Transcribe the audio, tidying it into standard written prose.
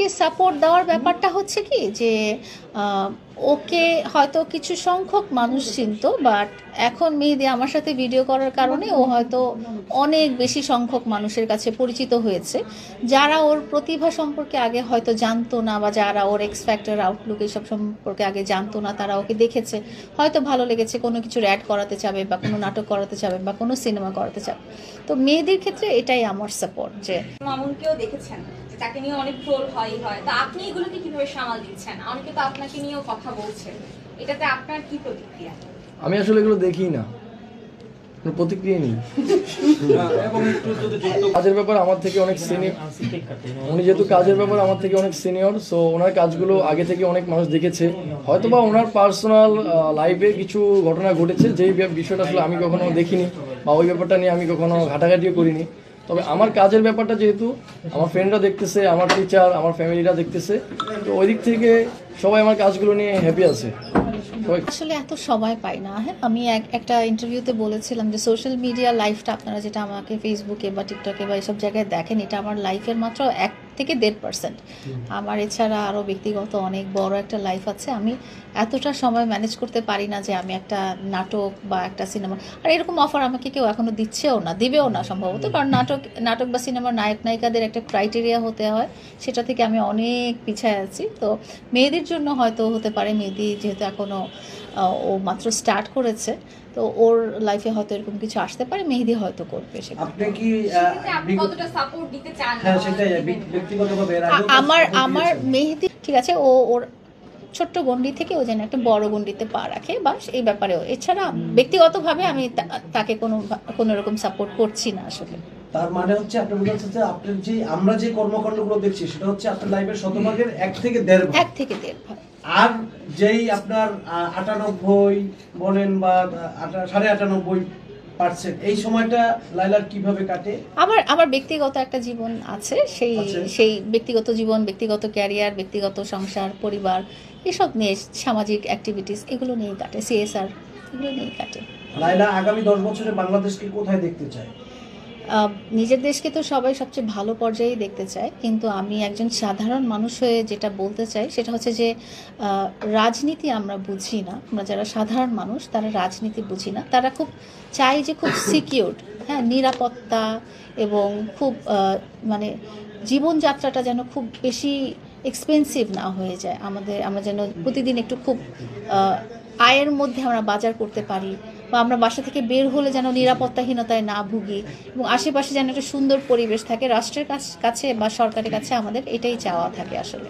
মেহেদিকে support দেওয়ার ব্যাপারটা হচ্ছে কি যে ওকে হয়তো কিছু সংখ্যক মানুষ চিনতো, বাট এখন মেহেদি আমার সাথে ভিডিও করার কারণে ও হয়তো অনেক বেশি সংখ্যক মানুষের কাছে পরিচিত হয়েছে, যারা ওর প্রতিভা সম্পর্কে আগে হয়তো জানতো না, বা যারা ওর এক্স ফ্যাক্টর আউটলুক এইসব সম্পর্কে আগে জানতো না, তারা ওকে দেখেছে, হয়তো ভালো লেগেছে, কোনো কিছুর অ্যাড করাতে চাবে বা কোনো নাটক করাতে চাবে বা কোনো সিনেমা করাতে চাবে। তো মেয়েদের ক্ষেত্রে এটাই আমার সাপোর্ট। যে মামুনকেও দেখেছেন যে তাকে নিয়ে অনেক ট্রোল হয়, তো আপনি এগুলোকে কিভাবে সামাল দিচ্ছেন? অনেকে তো আপনাকে নিয়েও কথা বলছে, এটাতে আপনার কি প্রতিক্রিয়া? আমি আসলে এগুলো দেখি না, প্রতিক্রিয়া নেই। কাজের ব্যাপার আমার থেকে অনেক সিনিয়র, উনি যেহেতু কাজের ব্যাপার আমার থেকে অনেক সিনিয়র, সো ওনার কাজগুলো আগে থেকে অনেক মানুষ দেখেছে। হয়তোবা ওনার পার্সোনাল লাইফে কিছু ঘটনা ঘটেছে যেই বিষয়টা আসলে আমি কখনো দেখিনি, বা ওই ব্যাপারটা নিয়ে আমি কখনো ঘাটাঘাটিও করিনি। তবে আমার কাজের ব্যাপারটা যেহেতু আমার ফ্রেন্ডরা দেখতেছে, আমার টিচার, আমার ফ্যামিলিরা দেখতেছে, তো ওই দিক থেকে সবাই আমার কাজগুলো নিয়ে হ্যাপি আছে। আসলে এত সময় পাই না। হ্যাঁ, আমি একটা ইন্টারভিউতে বলেছিলাম যে সোশ্যাল মিডিয়া লাইফটা আপনারা যেটা আমাকে ফেসবুকে বা টিকটকে বা এইসব জায়গায় দেখেন, এটা আমার লাইফের মাত্র 1-1.5%। আমার এছাড়া আরও ব্যক্তিগত অনেক বড় একটা লাইফ আছে। আমি এতটা সময় ম্যানেজ করতে পারি না যে আমি একটা নাটক বা একটা সিনেমা, আর এরকম অফার আমাকে কেউ এখনো দিচ্ছেও না, দিবেও না সম্ভবত, কারণ নাটক বা সিনেমার নায়ক নায়িকাদের একটা ক্রাইটেরিয়া হতে হয়, সেটা থেকে আমি অনেক পিছায় আছি। তো মেয়েদের জন্য হয়তো হতে পারে, মেয়েদি যেহেতু এখনও ও মাত্র স্টার্ট করেছে, তো ওর লাইফে হয়তো এরকম কিছু আসতে পারে, মেহেদি হয়তো করবে সেটা। আপনি কি কতটা সাপোর্ট দিতে চান? হ্যাঁ, সেটাই ব্যক্তিগতভাবে আমার মেহেদি ঠিক আছে, ওর ছোট্ট গণ্ডি থেকে ও যেন একটা বড় গণ্ডিতে পা রাখে, বা এই ব্যাপারেও। এছাড়া ব্যক্তিগতভাবে আমি তাকে কোনো রকম সাপোর্ট করছি না আসলে। তার মানে হচ্ছে আপনি বলছেন যে আপনার যে আমরা যে কর্মকাণ্ডগুলো দেখছি সেটা হচ্ছে আপনার লাইফের শতভাগের 1 থেকে 1.5 ভাগ। আর যেই আপনার 98 বলেন বা 98.5% এই সময়টা লাইলার কিভাবে কাটে? আমার ব্যক্তিগত একটা জীবন আছে, সেই ব্যক্তিগত জীবন, ব্যক্তিগত ক্যারিয়ার, ব্যক্তিগত সংসার, পরিবার, এসব নিয়ে, সামাজিক অ্যাক্টিভিটিস, এগুলো নিয়েই কাটে, CSR, এগুলো নিয়েই কাটে। লাইলা আগামী 10 বছরে বাংলাদেশকে কোথায় দেখতে চায়? নিজের দেশকে তো সবাই সবচেয়ে ভালো পর্যায়েই দেখতে চায়, কিন্তু আমি একজন সাধারণ মানুষ হয়ে যেটা বলতে চাই সেটা হচ্ছে যে রাজনীতি আমরা বুঝি না। আমরা যারা সাধারণ মানুষ তারা রাজনীতি বুঝি না, তারা খুব চাই যে খুব সিকিউরড, হ্যাঁ, নিরাপত্তা, এবং খুব মানে জীবনযাত্রাটা যেন খুব বেশি এক্সপেন্সিভ না হয়ে যায় আমরা যেন প্রতিদিন একটু খুব আয়ের মধ্যে আমরা বাজার করতে পারি, বা আমরা বাসা থেকে বের হলে যেন নিরাপত্তাহীনতায় না ভুগি, এবং আশেপাশে যেন একটা সুন্দর পরিবেশ থাকে। রাষ্ট্রের কাছে বা সরকারের কাছে আমাদের এটাই চাওয়া থাকে আসলে।